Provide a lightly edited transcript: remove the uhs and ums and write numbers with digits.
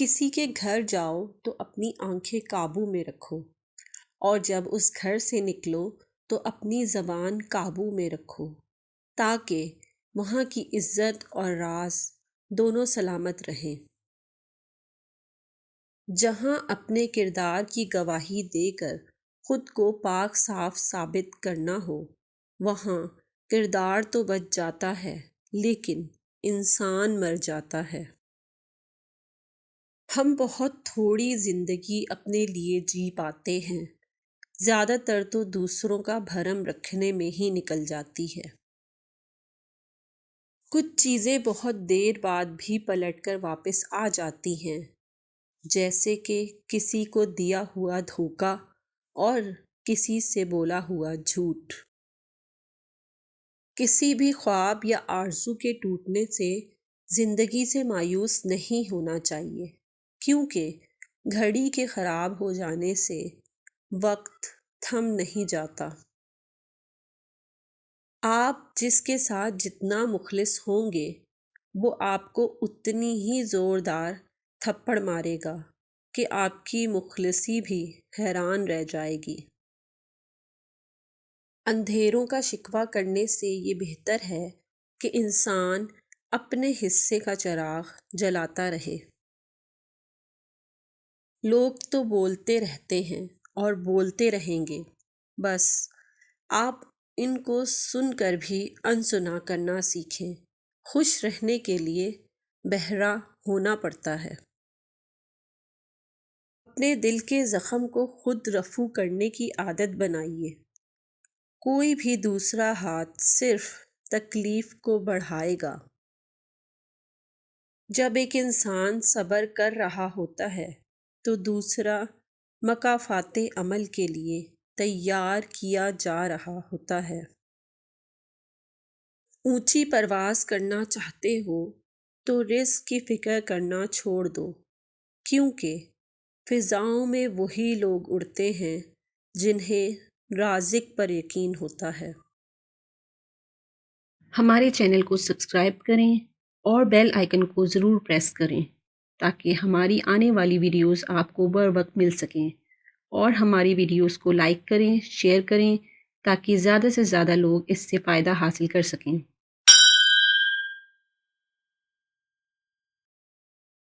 کسی کے گھر جاؤ تو اپنی آنکھیں قابو میں رکھو، اور جب اس گھر سے نکلو تو اپنی زبان قابو میں رکھو، تاکہ وہاں کی عزت اور راز دونوں سلامت رہیں۔ جہاں اپنے کردار کی گواہی دے کر خود کو پاک صاف ثابت کرنا ہو، وہاں کردار تو بچ جاتا ہے لیکن انسان مر جاتا ہے۔ ہم بہت تھوڑی زندگی اپنے لیے جی پاتے ہیں، زیادہ تر تو دوسروں کا بھرم رکھنے میں ہی نکل جاتی ہے۔ کچھ چیزیں بہت دیر بعد بھی پلٹ کر واپس آ جاتی ہیں، جیسے کہ کسی کو دیا ہوا دھوکا اور کسی سے بولا ہوا جھوٹ۔ کسی بھی خواب یا آرزو کے ٹوٹنے سے زندگی سے مایوس نہیں ہونا چاہیے، کیونکہ گھڑی کے خراب ہو جانے سے وقت تھم نہیں جاتا۔ آپ جس کے ساتھ جتنا مخلص ہوں گے، وہ آپ کو اتنی ہی زوردار تھپڑ مارے گا کہ آپ کی مخلصی بھی حیران رہ جائے گی۔ اندھیروں کا شکوہ کرنے سے یہ بہتر ہے کہ انسان اپنے حصے کا چراغ جلاتا رہے۔ لوگ تو بولتے رہتے ہیں اور بولتے رہیں گے، بس آپ ان کو سن کر بھی انسنا کرنا سیکھیں۔ خوش رہنے کے لیے بہرا ہونا پڑتا ہے۔ اپنے دل کے زخم کو خود رفو کرنے کی عادت بنائیے۔ کوئی بھی دوسرا ہاتھ صرف تکلیف کو بڑھائے گا۔ جب ایک انسان صبر کر رہا ہوتا ہے تو دوسرا مکافات عمل کے لیے تیار کیا جا رہا ہوتا ہے۔ اونچی پرواز کرنا چاہتے ہو تو رزق کی فکر کرنا چھوڑ دو، کیونکہ فضاؤں میں وہی لوگ اڑتے ہیں جنہیں رازق پر یقین ہوتا ہے۔ ہمارے چینل کو سبسکرائب کریں اور بیل آئیکن کو ضرور پریس کریں تاکہ ہماری آنے والی ویڈیوز آپ کو بر وقت مل سکیں، اور ہماری ویڈیوز کو لائک کریں، شیئر کریں تاکہ زیادہ سے زیادہ لوگ اس سے فائدہ حاصل کر سکیں۔